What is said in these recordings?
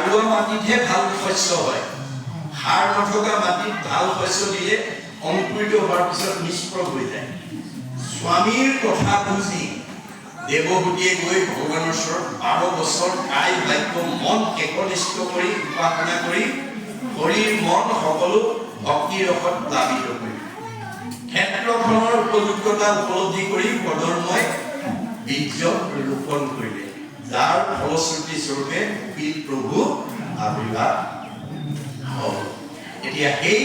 সাৰুৱা মাটিতহে ভাল শস্য হয়। সাৰ নথকা মাটিত ভাল শস্য দিলে অংকুৰিত হোৱাৰ পিছত নিষ্প্ৰভ হৈ যায়। স্বামীৰ কথা বুজি দেৱহূতিয়ে গৈ ভগৱানৰ ওচৰত 12 বছৰ কায় বাক্য মন একনিষ্ঠ কৰি উপাসনা কৰি শৰীৰ মন সকলো ভক্তি ৰসত প্লাবিত কৰি ক্ষেত্ৰখনৰ উপযুক্ততা উপলব্ধি কৰি পদৰ্ময় বীৰ্য ৰোপণ কৰিলে, যাৰ ফলশ্ৰুতি স্বৰূপে কপিল প্ৰভু আবিৰ্ভাৱ হ'ল। এতিয়া সেই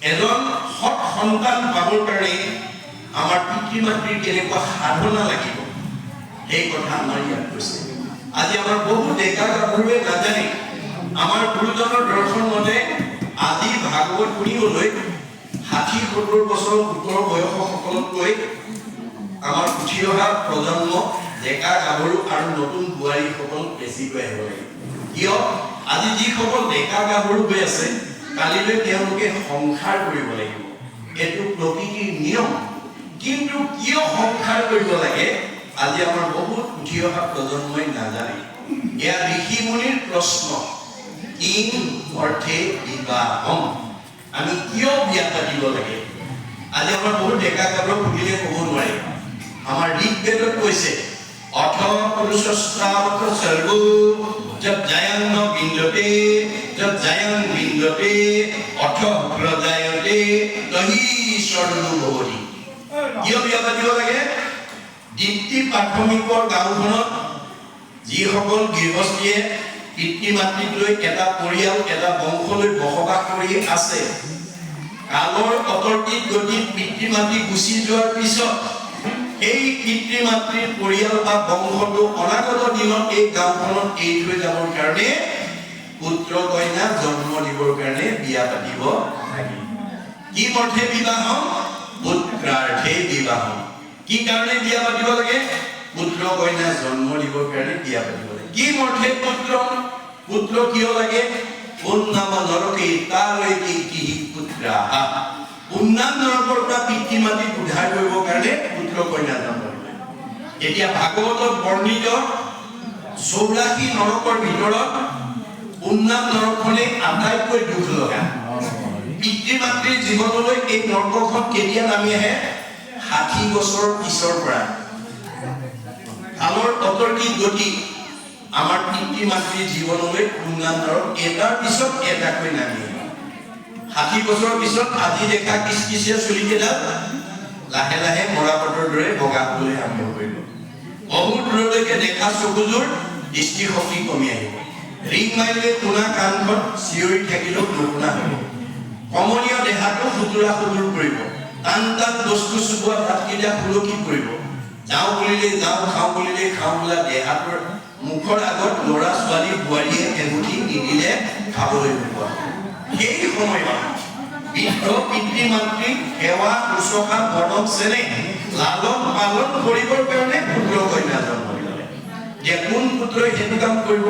এজন সৎ সন্তান পাবৰ কাৰণে আমাৰ পিতৃ মাতৃৰ কেনেকুৱা সাধনা লাগিব সেই কথা আমাৰ ইয়াত কৈছে। আজি আমাৰ বহু ডেকা গাভৰুৱে নাজানে। আমাৰ গুৰুজনৰ দৰ্শন মতে আজি ভাগৱত শুনিবলৈ 60-70 বছৰ উত্তৰ বয়সসকলতকৈ আমাৰ উঠি অহা প্ৰজন্ম ডেকা গাভৰু আৰু নতুন বোৱাৰীসকল বেছিকৈ আহিব লাগে। কিয়? আজি যিসকল ডেকা গাভৰু হৈ আছে কালিলৈ তেওঁলোকে সংসাৰ কৰিব লাগিব, এইটো প্ৰকৃতিৰ নিয়ম। কিন্তু কিয় সংসাৰ কৰিব লাগে আজি আমাৰ বহুত উঠি অহা প্ৰজন্মই নাজানে। এয়া ঋষি মুনিৰ প্ৰশ্ন, কিং অৰ্থে বিবাহম, আমি কিয় বিয়া পাতিব লাগে? আজি আমাৰ বহুত ডেকা গাভৰুক সুধিলে ক'ব নোৱাৰে। আমাৰ ঋগ্বেদত কৈছে অথ পুৰুষস্তাৱত সৰ্বো যৎ জায়ং ন বিন্দতে যৎ জায়ং বিন্দতে অথ প্ৰজায়তে তহি স্বৰ্গো ভৱতি। কিয় বিয়া পাতিব লাগে? দীপ্তি প্ৰাথমিকৰ গাঁওখনত যিসকল গৃহস্থীয়ে পিতৃ মাতৃক লৈ এটা পৰিয়াল এটা বংশলৈ বসবাস কৰি আছে, কালৰ অতৰ্কিত গতিত পিতৃ মাতৃ গুচি যোৱাৰ পিছত এই পিতৃ মাতৃৰ পৰিয়াল বা বংশটো অনাগত দিনত এই গাঁওখনত এৰি থৈ যাবৰ কাৰণে পুত্ৰ কন্যা জন্ম দিবৰ কাৰণে বিয়া পাতিব লাগে। কি অৰ্থে বিবাহম? পুত্ৰাৰ্থে বিবাহম। কি কাৰণে বিয়া পাতিব লাগে? পুত্ৰ কন্যা জন্ম দিবৰ কাৰণে বিয়া পাতিব লাগে। কি অৰ্থে পুত্ৰ? পুত্ৰ কিয় লাগে? উন্নাম নৰকে তালৈকে কি পুত্ৰাহ, উন্নাম নৰকৰ পৰা পিতৃ মাতৃক উদ্ধাৰ কৰিবৰ কাৰণে পুত্ৰ কন্যা জন্ম দিব লাগে। এতিয়া ভাগৱতত বৰ্ণিত 84 নৰকৰ ভিতৰত উন্নাম নৰকখনে আটাইতকৈ দুখ লগা। পিতৃ মাতৃৰ জীৱনলৈ এই নৰকখন কেতিয়া নামি আহে? 60 বছৰৰ পিছৰ পৰা। কালৰ অতৰ্কিত গতি আমাৰ পিতৃ মাতৃৰ জীৱনলৈ উন্নাম নৰক এটাৰ পিছত এটাকৈ নামি আহে। 60 বছৰৰ পিছত আজি দেখা কিচকিচিয়া চুলিকেইডাল লাহে লাহে মৰাপাতৰ দৰে বগা হ'বলৈ আৰম্ভ কৰিব। বহু দূৰলৈকে দেখা চকুযোৰ দৃষ্টিশক্তি কমি আহিব। ৰিং মাৰিলে শুনা কাণখন চিঞৰি থাকিলেও নুশুনা হ'ব। কমনীয় দেহাটো সুতুৰা সুতুৰ কৰিব। টান টান বস্তু চুবোৱা দাঁতকেইটা সুলকি কৰিব। যাওঁ বুলিলে যাওঁ, খাওঁ বুলিলে খাওঁ বোলা দেহাটোৰ মুখৰ আগত ল'ৰা ছোৱালী বোৱাৰীয়ে এমুঠি নিদিলে খাবলৈ নোপোৱা। সেই সময়ত বৃদ্ধ পিতৃ মাতৃক সেৱা শুশ্ৰূষা মৰম চেনেহ লালন পালন কৰিবৰ কাৰণে পুত্ৰ কন্যা জন্ম দিব লাগে। যে কোন পুত্ৰই সেইটো কাম কৰিব?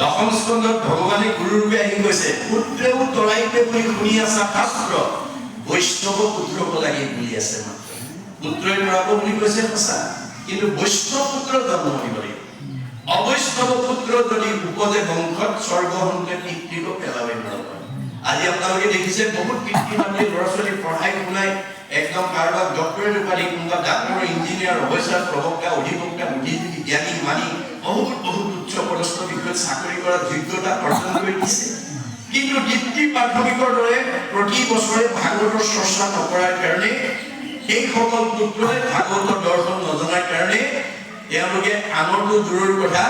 দশম স্কন্ধত ভগৱানে গুৰুৰূপে আহি কৈছে, পুত্ৰেও তৰাইতে বুলি শুনি আছা শাস্ত্ৰ, বৈষ্ণৱ পুত্ৰ হ'ব লাগে বুলি আছে। মাত্ৰ পুত্ৰই তৰাব বুলি কৈছে সঁচা, কিন্তু বৈষ্ণৱ পুত্ৰ জন্ম দিব লাগে। অবৈষ্ণৱ পুত্ৰ যদি উপজে বংশত স্বৰ্গহন্তে পিতৃক পেলাব নোৱাৰে। আজি আপোনালোকে দেখিছে বহুত পিতৃ মাতৃ ল'ৰা ছোৱালী পঢ়াই শুনাই একদম কাৰোবাক ডক্টৰেট উপাধি, কোনোবা ডাক্তৰ, ইঞ্জিনিয়াৰ, অফিচাৰ, প্ৰবক্তা, অধিবক্তা, বুদ্ধিজীৱী, জ্ঞানী মানি বহুত উচ্চ পদস্থ বিষয়ত চাকৰি কৰাৰ যোগ্যতা অৰ্জন কৰি দিছে। কিন্তু দীপ্তি প্ৰাথমিকৰ দৰে প্ৰতি বছৰে ভাগৱতৰ চৰ্চা নকৰাৰ কাৰণে, সেইসকল পুত্ৰই ভাগৱতৰ দৰ্শন নজনাৰ কাৰণে তেওঁলোকে আনৰটো দূৰৰ কথা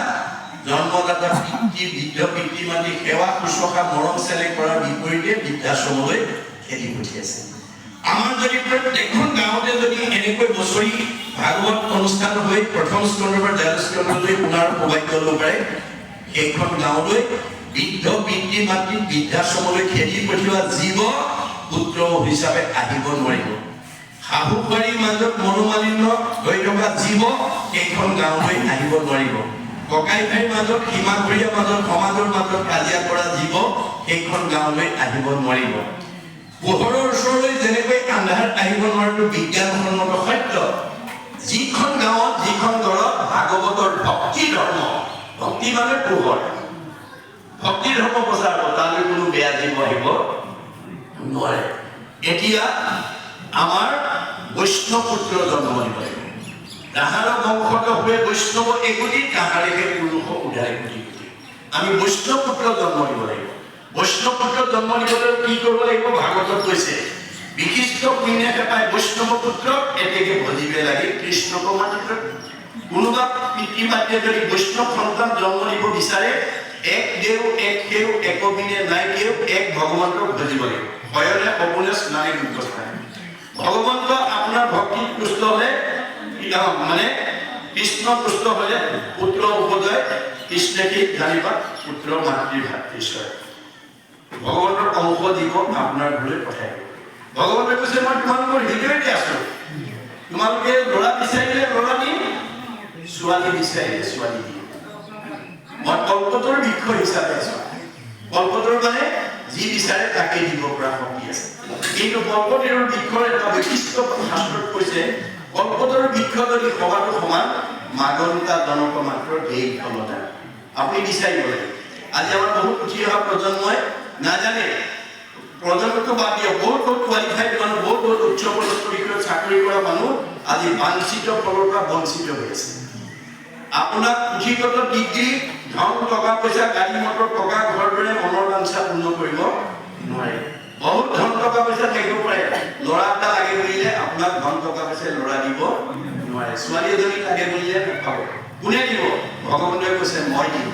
জন্মদাতা পিতৃ বৃদ্ধ পিতৃ মাতৃ সেৱা শুশ্ৰূষা মৰম চেনেহ কৰাৰ বিপৰীতে বৃদ্ধাশ্ৰমলৈ খেদি পঠিয়াইছে। আমাৰ যদি প্ৰত্যেকখন গাঁৱতে যদি এনেকৈ বছৰি ভাগৱত অনুষ্ঠান হৈ প্ৰথম স্কন্ধৰ পৰা 12 স্কন্ধলৈ পুনৰ সৌভাগ্য ল'ব পাৰে, সেইখন গাঁৱলৈ বৃদ্ধ পিতৃ মাতৃ বৃদ্ধাশ্ৰমলৈ খেদি পঠিওৱা জীৱ পুত্ৰ হিচাপে আহিব নোৱাৰিব। শাহু বোৱাৰীৰ মাজত মনোমালিন্য হৈ থকা জীৱ সেইখন গাঁৱলৈ আহিব নোৱাৰিব। ককাই ভাইৰ মাজত, সীমাঘৰীয়াৰ মাজত, সমাজৰ মাজত কাজিয়া কৰা জীৱ সেইখন গাঁৱলৈ আহিব নোৱাৰিব। পোহৰৰ ওচৰলৈ যেনেকৈ আন্ধাৰ আহিব নোৱাৰাটো বিজ্ঞানসন্মত সত্য, যিখন গাঁৱত যিখন ঘৰত ভাগৱতৰ ভক্তি ধৰ্ম, ভক্তি মানে পোহৰ, ভক্তি ধৰ্ম প্ৰচাৰ হ'ব, তালৈ কোনো বেয়া জীৱ আহিব নোৱাৰে। এতিয়া আমাৰ বৈষ্ণৱ পুত্ৰ জন্ম দিব লাগিব। তাহাৰ বংশত হৈ বৈষ্ণৱ একোটি, তাহাৰেহে পুৰুষ উদায় কোটি কোটি। আমি বৈষ্ণৱ পুত্ৰ জন্ম দিব লাগিব। বৈষ্ণৱ পুত্ৰ জন্ম দিবলৈ কি কৰিব লাগিব? ভাগৱতত কৈছে, বিশিষ্ট পুণ্যকে পাই বৈষ্ণৱ পুত্ৰক এতেকে ভজিবে লাগে কৃষ্ণক মাত্ৰ। কোনোবা পিতৃ মাতৃয়ে যদি বৈষ্ণৱ সন্তান জন্ম দিব বিচাৰে, এক দেও এক সেও একবিনে নাই কেও, এক ভগৱন্তক ভজিব লাগিব। হয়নে সপোনে স্নানে ব্যৱস্থায় ভগৱন্ত আপোনাৰ ভক্তিত তুষ্ট হ'লে, মানে কৃষ্ণ তুষ্ট হ'লে পুত্ৰ উপজয় কৃষ্ণে কি জানিবা? পুত্ৰ মাতৃ ভাতৃশ্বয়। ভগৱন্তৰ অংশ দিব, আপোনাৰ ঘৰলৈ পঠাই দিব। ভগৱন্তে কৈছে, মই তোমালোকৰ হৃদয়তে আছো। তোমালোকে ল'ৰা বিচাৰিলে ল'ৰা দিম, ছোৱালী বিচাৰিলে ছোৱালী দিম। মই কল্পতৰ বৃক্ষ হিচাপে আছো। কল্পতৰ মানে যি বিচাৰে তাকে দিব পৰা শক্তি আছে। কিন্তু কল্পতৰুৰ বৃক্ষৰ এটা বৈশিষ্ট্য শাস্ত্ৰত কৈছে, কল্পতৰুৰ বৃক্ষ যদি সবাতো সমান, মাগন্তা জনক মাত্ৰ এই ফলতা। আপুনি বিচাৰিব লাগে। আজি আমাৰ বহুত উঠি অহা প্ৰজন্মই নাজানে, প্ৰজন্মটো বাদ দিয়ক, বহুত কোৱালিফাইড মানুহ, বহুত উচ্চ পদস্থ বিষয়ত চাকৰি কৰা মানুহ আজি বাঞ্ছিত ফলৰ পৰা বঞ্চিত হৈ আছে। আপোনাক পুথিগত ডিগ্ৰী, ধন, টকা পইচা, গাড়ী মটৰ, টকা ঘৰ দৰে মনৰ বাঞ্ছা পূৰ্ণ কৰিব নোৱাৰে। বহুত ধন টকা পইচা থাকিব পাৰে, ল'ৰা এটা লাগে বুলিলে আপোনাক ধন টকা পইচা ল'ৰা দিব নোৱাৰে। ছোৱালী এজনী লাগে বুলিলে নাপাব। কোনে দিব? ভগৱন্তই কৈছে, মই দিম।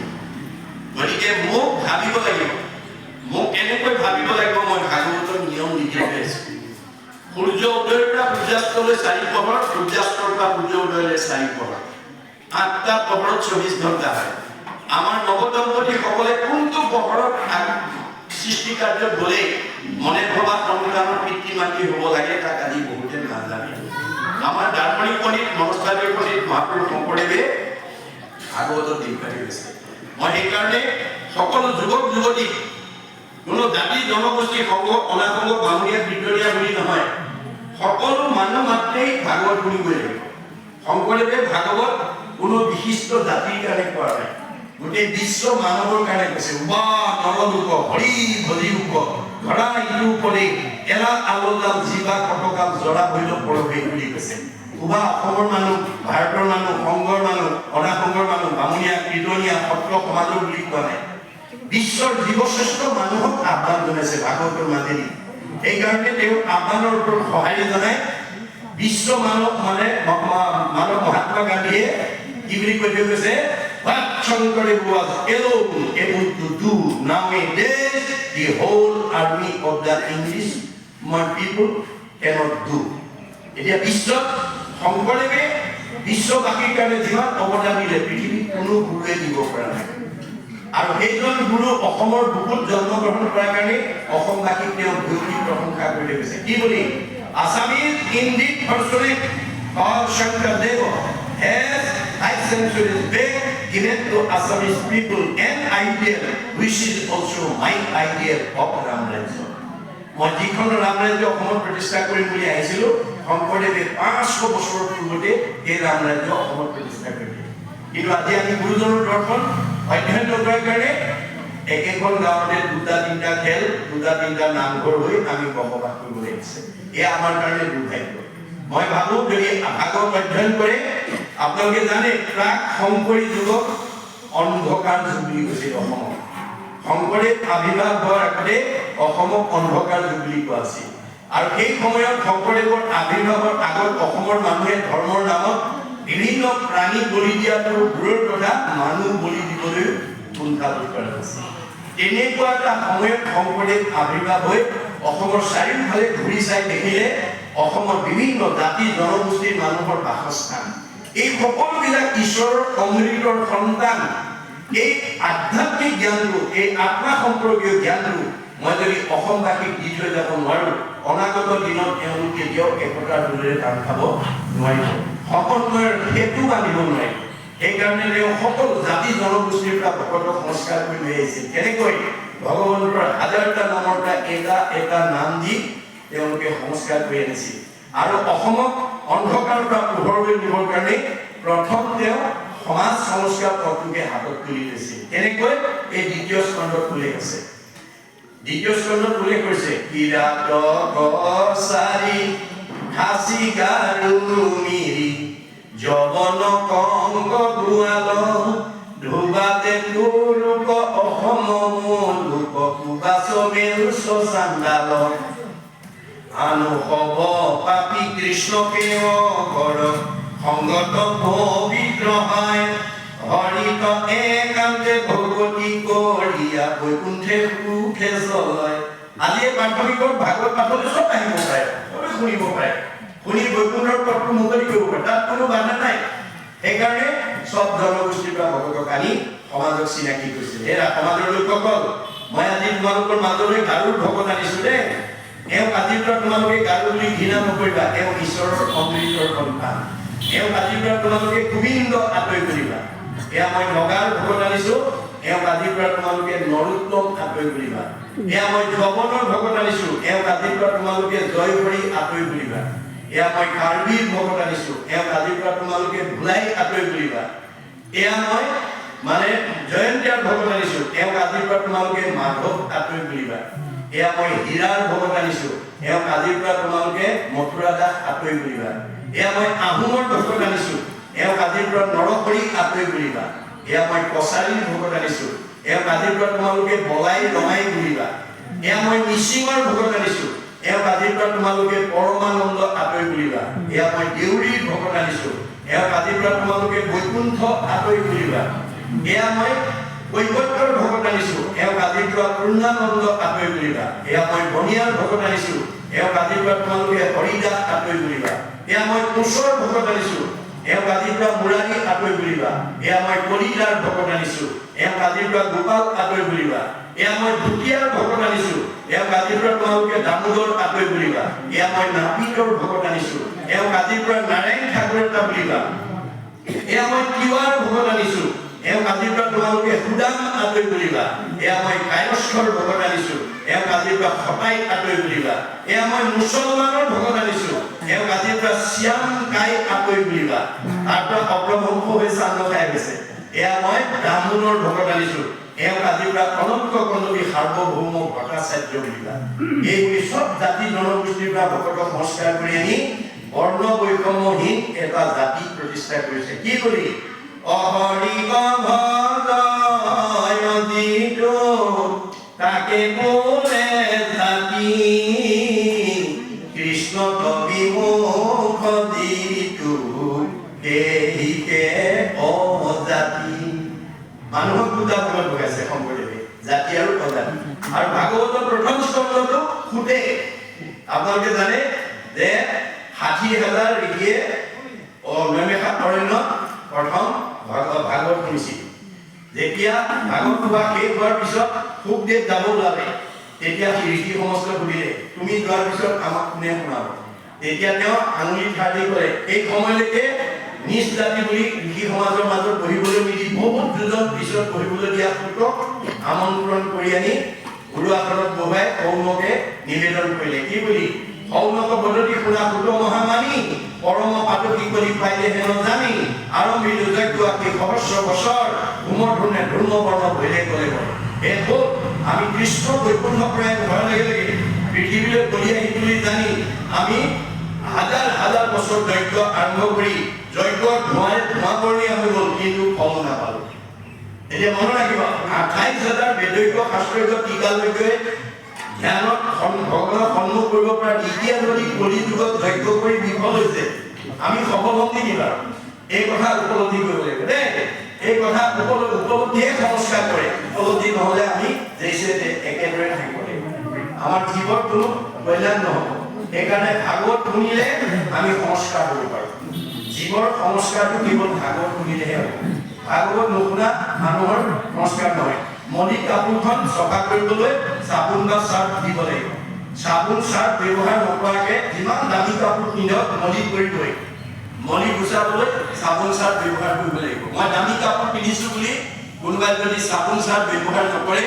গতিকে মোক ভাবিব লাগিব, মোক কেনেকৈ ভাবিব লাগিব। মই ভাগৱতৰ নিয়ম নীতি কৰি আছো। সূৰ্য উদয়ৰ পৰা সূৰ্যাস্তলৈ 4 প্ৰহৰ, সূৰ্যাস্তৰ পৰা সূৰ্য উদয়লৈ 4 প্ৰহৰ। 8টা প্ৰহৰত 24 ঘণ্টা হয়। আমাৰ নৱদম্পতিসকলে কোনটো প্ৰহৰত সৃষ্টি কাৰ্যত গ'লে মনে ভবা সন্তানৰ পিতৃ মাতৃ হ'ব লাগে, তাক আজি বহুতে নাজানে। আমাৰ দাৰ্শনিক পণ্ডিত, মনস্তাত্ত্বিক পণ্ডিত মহাপুৰুষ শংকৰদেৱে ভাগৱতত দেখুৱাই গৈছে। মই সেইকাৰণে সকলো যুৱক যুৱতী, কোনো জাতি জনগোষ্ঠী, সংঘ অনাসংঘ বামুণীয়া ভিতৰীয়া বুলি নহয়, সকলো মানুহ মাত্ৰেই ভাগৱত শুনিবই লাগিব। শংকৰদেৱে ভাগৱত কোনো বিশিষ্ট জাতিৰ কাৰণে কোৱা নাই, গোটেই বিশ্ব মানৱৰ কাৰণে কৈছে। উবা নৰলোক হৰি ভজি উপ ধৰা ইটো উপদেশ এৰা আলোলাল জীৱা কটকাল জৰা হৈল পৰৱেশ বুলি কৈছে। উবা অসমৰ মানুহ, ভাৰতৰ মানুহ, সংঘৰ মানুহ, অনাসংঘৰ মানুহ, বামুণীয়া কীৰ্তনীয়া সত্ৰ সমাজৰ বুলি কোৱা নাই। বিশ্বৰ জীৱশ্ৰেষ্ঠ মানুহক আহ্বান জনাইছে ভাগৱতৰ মাজেদি। সেইকাৰণে তেওঁ আহ্বানৰ ওপৰত সঁহাৰি জনাই বিশ্ব মানৱ মানে মানৱ মহাত্মা গান্ধীয়ে কি বুলি কৈ থৈ গৈছে, what Shankara was alone able to do nowadays the whole army of the English people cannot do. এতিয়া বিশ্বত শংকৰদেৱে বিশ্ববাসীৰ কাৰণে যিমান অৱদান দিলে পৃথিৱীত কোনো গুৰুৱে দিব পৰা নাই। আৰু সেইজন গুৰু অসমৰ বুকুত জন্মগ্ৰহণ কৰাৰ কাৰণে অসমবাসীক তেওঁ ভূয়সী প্ৰশংসা কৰি গৈছে। কি বুলি? Assamese indeed personally called Shankardev has 5 centuries back given to Assamese people an ideal which is also my ideal of Ram Rajya. মই যিখন ৰাম ৰাজ্য অসমত প্ৰতিষ্ঠা কৰিম বুলি আহিছিলো, শংকৰদেৱে 500 বছৰ পূৰ্বতে এই ৰাম ৰাজ্য অসমত প্ৰতিষ্ঠা কৰিলে। কিন্তু আজি আমি গুৰুজনৰ দৰ্শন অধ্যয়ন কৰাৰ কাৰণে একেখন গাঁৱতে 2-3টা খেল, 2-3টা নামঘৰ হৈ আমি বসবাস কৰিব লাগিছে। এয়া আমাৰ কাৰণে দুৰ্ভাগ্য। মই ভাবো যদি ভাগৱত অধ্যয়ন কৰে, আপোনালোকে জানে প্ৰাক শংকৰী যুগক অন্ধকাৰ যুগ বুলি কৈছিল অসমক। শংকৰদেৱ আবিৰ্ভাৱ হোৱাৰ আগতে অসমক অন্ধকাৰ যুগ বুলি কোৱা আছিল। আৰু সেই সময়ত শংকৰদেৱৰ আবিৰ্ভাৱৰ আগত অসমৰ মানুহে ধৰ্মৰ নামত বিভিন্ন প্ৰাণী বলি দিয়াটো দূৰৰ কথা, মানুহ বলি দিবলৈ কুণ্ঠাবোধ কৰা হৈছিল। তেনেকুৱা এটা সময়ত শংকৰদেৱ আবিৰ্ভাৱ হৈ অসমৰ চাৰিওফালে ঘূৰি চাই দেখিলে অসমৰ বিভিন্ন জাতি জনগোষ্ঠীৰ মানুহৰ বাসস্থান। এই সকলোবিলাক ঈশ্বৰৰ অমৃতৰ সন্তান। এই আধ্যাত্মিক জ্ঞানটো, এই আত্মা সম্পৰ্কীয় জ্ঞানটো মই যদি অসমবাসীক দি থৈ যাব নোৱাৰো, অনাগত দিনত তেওঁলোক কেতিয়াও একতাৰ দূৰেৰে কাম খাব নোৱাৰিব, সমন্বয়ৰ সেতু বান্ধিব নোৱাৰিব। সেইকাৰণে তেওঁ সকলো জাতি জনগোষ্ঠীৰ পৰা ভকত সংস্কাৰ কৰি লৈ আহিছিল। কেনেকৈ? ভগৱন্তৰ 1000টা নামৰ পৰা এটা এটা নাম দি তেওঁলোকে সংস্কাৰ কৰি আনিছিল। আৰু অসমক অন্ধকাৰৰ পৰা পোহৰলৈ নিবৰ কাৰণে প্ৰথম তেওঁ সমাজ সংস্কাৰ পথটোকে হাতত তুলি লৈছিল। কেনেকৈ? এই দ্বিতীয় স্কন্ধত উল্লেখ আছে। দ্বিতীয় স্কন্ধত উল্লেখ কৰিছে কিৰাত কছাৰী হাসি গাৰু মিৰি যবন কংগ দুৱাল ধ্ৰুৱাতে লোক অসম লোক কুবাচ মেৰু চান্দাল আনু হব পাপী কৃষ্ণকে কৰ সংগত পবিত্ৰ হয় হৰিত একান্তে ভগৱতী কৰিয়া বৈকুণ্ঠে সুখে চলয়। আজি এই প্ৰাথমিকৰ ভাগৱত পাঠলৈ চব আহিব পাৰে, চবে শুনিব পাৰে, শুনি বৈকুণ্ঠৰ পথটো মুকলি কৰিব পাৰে, তাত কোনো বাধা নাই। সেইকাৰণে চব জনগোষ্ঠীৰ পৰা ভগৱতক আনি সমাজক চিনাকি কৰিছিল। হেৰা সমাজৰ লোকসকল, মই আজি তোমালোকৰ মাজলৈ গাৰুৰ ভকত আনিছো দেই। এওঁক আজিৰ পৰা তোমালোকে গাৰু বুলি ঘৃণা নকৰিবা, এওঁ ঈশ্বৰৰ অমৃতৰ সন্তান। এওঁক আজিৰ পৰা তোমালোকে গোবিন্দ আঁতৰি কৰিবা। এয়া মই নগাৰ ভকত আনিছো, এওঁক আজিৰ পৰা তোমালোকে নৰোত্তম আঁতৰি কৰিবা। এয়া মই যবনৰ ভকত আনিছো, এওঁক আজিৰ পৰা তোমালোকে জয় হৰি আঁতৰি কৰিবা। এয়া মই কাৰ্বিৰ ভকত আনিছো, এওঁক আজিৰ পৰা তোমালোকে ভোলাই আঁতৰি কৰিবা। এয়া মই মানে জয়ন্তীয়াৰ ভকত আনিছো, এওঁক আজিৰ পৰা তোমালোকে মাধৱ আঁতৰি কৰিবা। এয়া মই হীৰাৰ ভকত আনিছো, এওঁক আজিৰ পৰা তোমালোকে মথুৰা দাস আঁতৰি কৰিবা। এয়া মই আহোমৰ ভকত আনিছো, এওঁক আজিৰ পৰা নৰহৰি আঁতৰি কৰিবা। এয়া মই কছাৰীৰ ভকত আনিছো, এওঁক আজিৰ পৰা তোমালোকে বলাই ৰমাই কৰিবা। এয়া মই মিচিঙৰ ভকত আনিছো, এওঁক আজিৰ পৰা তোমালোকে পৰমানন্দ আঁতৰি কৰিবা। এয়া মই দেউৰীৰ ভকত আনিছো, এওঁক আজিৰ পৰা তোমালোকে বৈকুণ্ঠ আঁতৰি কৰিবা। এয়া মই কৈবৰ্তৰ ভকত আনিছো, এওঁক আজিৰ পৰা পূৰ্ণানন্দ আঁতৰি কৰিবা। এয়া মই বনিয়াৰ ভকত আনিছো, এওঁক আজিৰ পৰা তোমালোকে হৰিদাস আঁতৰি কৰিবা। এয়া মই কোচৰ ভকত আনিছো, এওঁক আজিৰ পৰা মুৰাৰী আঁতৰি কৰিবা। এয়া মই কলিতাৰ ভকত আনিছো, এওঁক আজিৰ পৰা গোপাল আঁতৰি কৰিবা। এয়া মই ভুটিয়াৰ ভকত আনিছো, এওঁক আজিৰ পৰা তোমালোকে দামোদৰ আঁতৰি কৰিবা। এয়া মই নাপিতৰ ভকত আনিছো, এওঁক আজিৰ পৰা নাৰায়ণ ঠাকুৰৰ বুলিবা। এয়া মই তিৱাৰ ভকত আনিছো, এওঁক আজিৰ পৰা তোমালোকে সুদাম আঁতৰি কৰিবা। এয়া মই কায়স্থৰ ভকত আনিছো, এওঁক আজিৰ পৰা সতাই আঁতৰি কৰিবা। এয়া মই মুছলমানৰ ভকত আনিছো, এওঁক আজিৰ পৰা শ্যাম কাই আঁতৰি কৰিবা। তাৰ পৰা অপ্ৰভংশ হৈ চান্দ খাই গৈছে। এয়া মই ব্ৰাহ্মণৰ ভকত আনিছো, এওঁক আজিৰ পৰা অনন্ত কন্দলী সাৰ্বভৌম ভট্টাচাৰ্য বুলিবা। এইবুলি চব জাতি জনগোষ্ঠীৰ পৰা ভকতক সংস্কাৰ কৰি আনি বৰ্ণ বৈষম্যহীন এটা জাতি প্ৰতিষ্ঠা কৰিছে। কি কৰি? অহৰি অভদয়দিটো তাকে বোলে জাতি কৃষ্ণ বিমুখ দিটো সেইকে অজাতি। মানুহক দুটা ভাগত ভগাইছে শংকৰদেৱে, জাতি আৰু অজাতি। আৰু ভাগৱতৰ প্ৰথম স্কন্ধটো সুধে, আপোনালোকে জানে যে ৬০,০০০ ঋষিয়ে নৈমিষাৰণ্যত প্ৰথম ভাগৱত শুনিছিল। যেতিয়া ভাগৱত সভা শেষ হোৱাৰ পিছত শুকদেৱ যাব ওলালে, তেতিয়া ঋষি সমস্ত সুধিলে, তুমি যোৱাৰ পিছত আমাক কোনে শুনাব? তেতিয়া তেওঁ আঙুলি ঠাৰি কৰে। এই সময়লৈকে নিজ জাতি বুলি ঋষি সমাজৰ মাজত বহিবলৈ নিদি বহুত যোজন পিছত বহিবলৈ দিয়া পুত্ৰক আমন্ত্ৰণ কৰি আনি গুৰু আসনত বহাই সৌনকে নিবেদন কৰিলে। কি বুলি? সৌনক পদ্ধতি শুনা পুত্ৰ মহামানী পৰম পাতকী কৰি পাইলে হেন জানি আৰম্ভিত যজ্ঞ আকি সহস্ৰ বছৰ ঘুমৰ ধৰণে ধৰ্ম বৰ্ণ ভৈলে কৰে। এই হ'ল আমি কৃষ্ণ বৈকুণ্ঠ প্ৰায় হোৱাৰ লগে লগে পৃথিৱীলৈ কলিয়াই তুলি জানি আমি হাজাৰ হাজাৰ বছৰ যজ্ঞ আৰম্ভ কৰি যজ্ঞৰ ধোঁৱাৰে ধোঁৱাবৰণীয়া হৈ গ'ল, কিন্তু ফল নাপালো। এতিয়া মনত ৰাখিব, ২৮,০০০ বেদৈক্য শাস্ত্ৰজ্ঞ টিকালৈকে ধ্যানত ভগৱানক সন্মুখ কৰিব পৰা এতিয়া যদি কলি যুগত যজ্ঞ কৰি বিফল হৈছে, আমি সফল হ'ম নেকি বাৰু? এই কথা উপলব্ধি কৰিব লাগিব দেই। এই কথা উপলব্ধিয়ে সংস্কাৰ কৰে। উপলব্ধি নহ'লে আমি একেদৰে থাকিব লাগিব, আমাৰ জীৱৰ কোনো কল্যাণ নহ'ব। সেইকাৰণে ভাগৱত শুনিলে আমি সংস্কাৰ কৰিব পাৰোঁ। জীৱৰ সংস্কাৰটো কেৱল ভাগৱত শুনিলেহে হ'ব। ভাগৱত নুশুনা মানুহৰ সংস্কাৰ নহয়। মলি কাপোৰখন চফা কৰিবলৈ চাবোন বা চাৰ্ফ দিব লাগিব। চাবোন চাৰ্ফ ব্যৱহাৰ নকৰাকৈ যিমান দামী কাপোৰ পিন্ধক মলি কৰিবই। মলি গুচাবলৈ চাবোন চাৰ্ফ ব্যৱহাৰ কৰিব লাগিব। মই দামী কাপোৰ পিন্ধিছোঁ বুলি কোনোবাই যদি চাবোন চাৰ্ফ ব্যৱহাৰ নকৰে,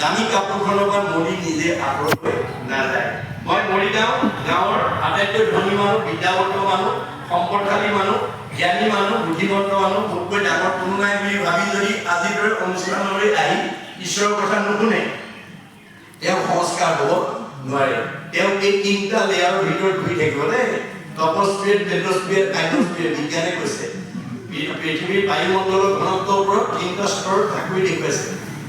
দামী কাপোৰখনৰ পৰা মলি নিজে আঁতৰলৈ নাযায়। মই মৰিগাঁও গাঁৱৰ আটাইতকৈ ধনী মানুহ, বিদ্যাৱন্ত মানুহ, সম্পদশালী মানুহ, জ্ঞানী মানুহ বুদ্ধিমন্ত মানুহ মোতকৈ ডাঙৰ কোনো নাই বুলি ভাবি যদি আজিৰ দৰে অনুষ্ঠানলৈ আহি ঈশ্বৰৰ কথা নুশুনে তেওঁ সংস্কাৰ হ'ব নোৱাৰে তেওঁ এই তিনিটা লেয়াৰৰ ভিতৰত ঘূৰি থাকিব দেই টপস্ফিয়াৰ টেট্ৰস্ফিয়াৰ কাইনোস্ফিয়াৰ বিজ্ঞানে কৈছে পৃথিৱীৰ বায়ুমণ্ডলৰ ঘনত্বৰ ওপৰত তিনিটা স্তৰ ঠাকুৰে দেখুৱাইছে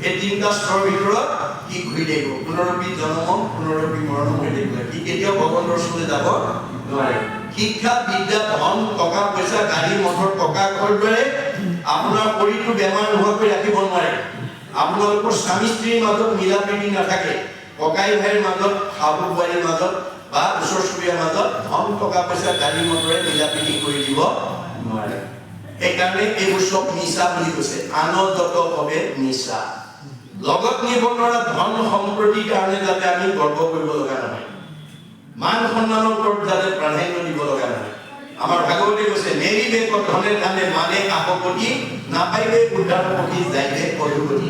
এই তিনিটা স্তৰৰ ভিতৰত কি ঘূৰি থাকিব পুনৰপি জন্ম পুনৰপি মৰণ হৈ থাকিব কি কেতিয়াও ভগৱান দৰ্শনলৈ যাব নোৱাৰে শিক্ষা বিদ্যা ধন টকা পইচা গাড়ী মটৰ টকা ঘৰ দৰে আপোনাৰ শৰীৰটো বেমাৰ নোহোৱাকৈ ৰাখিব নোৱাৰে আপোনালোকৰ স্বামী স্ত্ৰীৰ মাজত মিলা প্ৰীতি নাথাকে ককাই ভাইৰ মাজত শাহু বোৱাৰীৰ মাজত বা ওচৰ চুবুৰীয়াৰ মাজত ধন টকা পইচা গাড়ী মটৰে মিলা প্ৰীতি কৰি দিব নোৱাৰে সেইকাৰণে এইবোৰ চব মিছা বুলি কৈছে আনন্দতভাৱে মিছা লগত নিব নোৱাৰা ধন সম্পত্তিৰ কাৰণে যাতে আমি গৰ্ব কৰিব লগা নহয় মান সন্মানৰ ওপৰত যাতে প্ৰাধান্য দিব লগা নহয় আমাৰ ভাগৱতে কৈছে নেৰিবে ধনে ধানে মানে আপপতি নাপাইবে উদ্ধাৰপতি যাইবে অধুপতি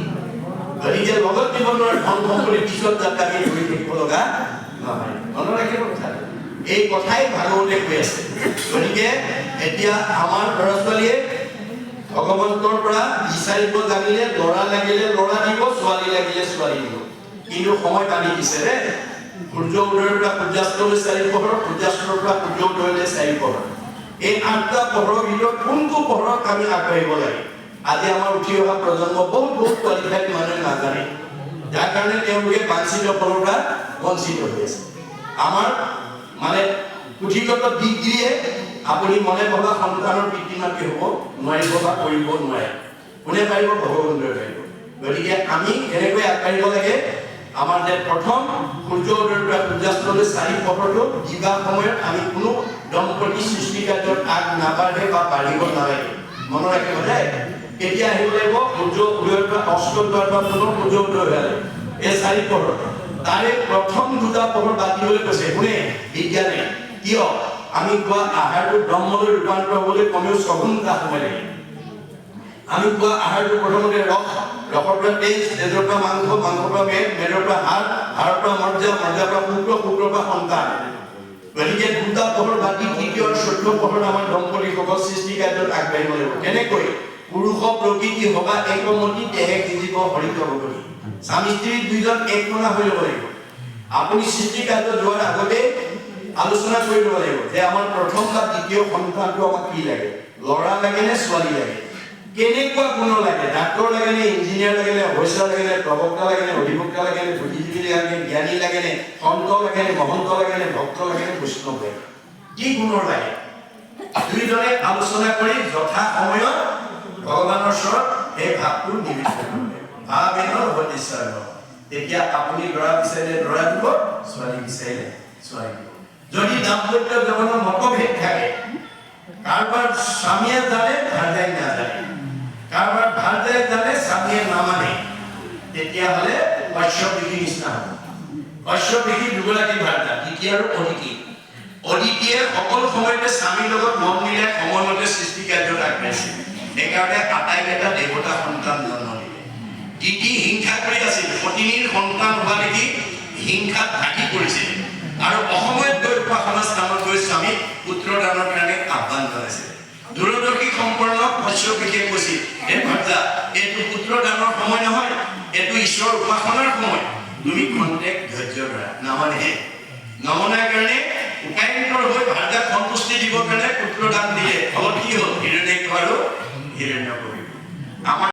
গতিকে লগত নিব নোৱাৰা ধন সম্পত্তিৰ পিছত যাতে আমি ঘূৰি থাকিব লগা নহয় মনত ৰাখিব কথাটো এই কথাই ভাগৱতে কৈ আছে গতিকে এতিয়া আমাৰ ল'ৰা ছোৱালীয়ে ভগৱন্তৰ পৰা বিচাৰিব জানিলে ল'ৰা লাগিলে ল'ৰা দিব ছোৱালী লাগিলে ছোৱালী দিব কিন্তু সময় টানি দিছে ৰে সূৰ্য উদয়ৰ পৰা সূৰ্যাস্তলৈ 4 পহৰ সূৰ্যাস্তৰ পৰা সূৰ্য উদয়লৈ 4 পহৰ এই 8টা পহৰৰ ভিতৰত কোনটো পহৰত আমি আগবাঢ়িব লাগে আজি আমাৰ উঠি অহা প্ৰজন্ম বহুত কোৱালিফাইড মানুহে নাজানে যাৰ কাৰণে তেওঁলোকে বাঞ্ছিত ফলৰ পৰা বঞ্চিত হৈ আছে আমাৰ মানে পুথিগত ডিগ্ৰীয়ে আপুনি মনে ভবা সন্তানৰ পিতৃ মাতৃ হ'ব নোৱাৰিব বা কৰিব নোৱাৰে কোনে পাৰিব ভগৱন্তই পাৰিব গতিকে আমি এনেকৈ আগবাঢ়িব লাগে আমাৰ যে প্ৰথম সূৰ্য উদয়ৰ পৰা সূৰ্যাস্তলৈ 4 পহৰটো দিবা সময়ত আমি কোনো দম্পতি সৃষ্টি কাৰ্যত আগ নাবাঢ়ে বা বাঢ়িব নালাগে মনত ৰাখিব দেই এতিয়া আহিব লাগিব সূৰ্য উদয়ৰ পৰা অস্ত যোৱাৰ পৰা পুনৰ সূৰ্য উদয় হ'লে এই 4 পহৰ তাৰে প্ৰথম দুটা পহৰ বাদ দিবলৈ কৈছে কোনে বিজ্ঞানে কিয় আমি কোৱা আহাৰটো ব্ৰহ্মলৈ ৰূপান্তৰ হ'বলৈ কমেও 6 ঘণ্টা সময় লাগে আমি কোৱা আহাৰটো প্ৰথমতে ৰসৰ পৰা তেজ তেজৰ পৰা মাংস মাংসৰ পৰা মেদৰ পৰা হাড়ৰ পৰা মজ্জা মজ্জাৰ পৰা শুক্ৰৰ পৰা সন্তান গতিকে দুটা পহৰ বাদ দি তৃতীয় আৰু চতুৰ্থ পহৰ আমাৰ দম্পতীসকল সৃষ্টি কাৰ্যত আগবাঢ়িব লাগিব কেনেকৈ পুৰুষ প্ৰকৃতি হবা একমতি দেহে জীৱ হৰিত ভগৱতী স্বামী স্ত্ৰী দুইজন একমনা হৈ ল'ব লাগিব আপুনি সৃষ্টি কাৰ্যত যোৱাৰ আগতে আলোচনা কৰি ল'ব লাগিব যে আমাৰ প্ৰথম বা দ্বিতীয় সন্তানটো আমাক কি লাগে ল'ৰা লাগে নে ছোৱালী লাগে কেনেকুৱা গুণ লাগে ডাক্তৰ লাগে নে ইঞ্জিনিয়াৰ লাগে নে অফিচাৰ লাগে নে প্ৰবক্তা লাগে নে অধিবক্তা লাগে নে বুদ্ধিজীৱী লাগে নে জ্ঞানী লাগে নে সন্ত লাগে নে মহন্ত লাগে নে ভক্ত লাগে নে বৈষ্ণৱ লাগে কি গুণৰ লাগে দুইজনে আলোচনা কৰি যথা সময়ত ভগৱানৰ ওচৰত এই ভাৱটো নিবেদন কৰিব ভাৱেনৰ উপদেশ্বৰ তেতিয়া আপুনি ল'ৰা বিচাৰিলে ল'ৰা দিব ছোৱালী বিচাৰিলে ছোৱালী দিব যদি দাম্পত্য জীৱনৰ মতভেদ থাকে কাৰোবাৰ স্বামীয়ে জানে ভাৰ্যাই নাজানে কাৰোবাৰ ভাৰ্যাই জানে স্বামীয়ে নামানে তেতিয়াহ'লে কশ্যপ ঋষিৰ নিচিনা হ'ব কশ্যপ ঋষি দুগৰাকী ভাৰ্যা দিতি আৰু অদিতি অদিতিয়ে সকলো সময়তে স্বামীৰ লগত মন মিলাই সময়মতে সৃষ্টি কাৰ্যত আগবাঢ়িছিল সেইকাৰণে আটাইকেইটা দেৱতা সন্তান জন্ম দিলে দিতি হিংসা কৰি আছিল পত্নীৰ সন্তান হোৱা দেখি হিংসাত ভাগি পৰিছিল আৰু অসময়ত গৈ উপাসনা স্থানত গৈ স্বামী পুত্ৰদানৰ কাৰণে আহ্বান জনাইছিল দূৰদৰ্শী সম্পন্ন কশ্যপ ঋষিয়ে কৈছিল হে ভাৰ্যা এইটো পুত্ৰদানৰ সময় নহয় এইটো ঈশ্বৰৰ উপাসনাৰ সময় তুমি খন্তেক ধৈৰ্য ধৰা নমনাৰ কাৰণে উপায়ন্তৰ হৈ ভাৰ্যাক সন্তুষ্টি দিবৰ কাৰণে পুত্ৰদান দিলে ফলত কি হ'ল হিৰণ্যক আৰু হিৰণ্যকশিপু আমাৰ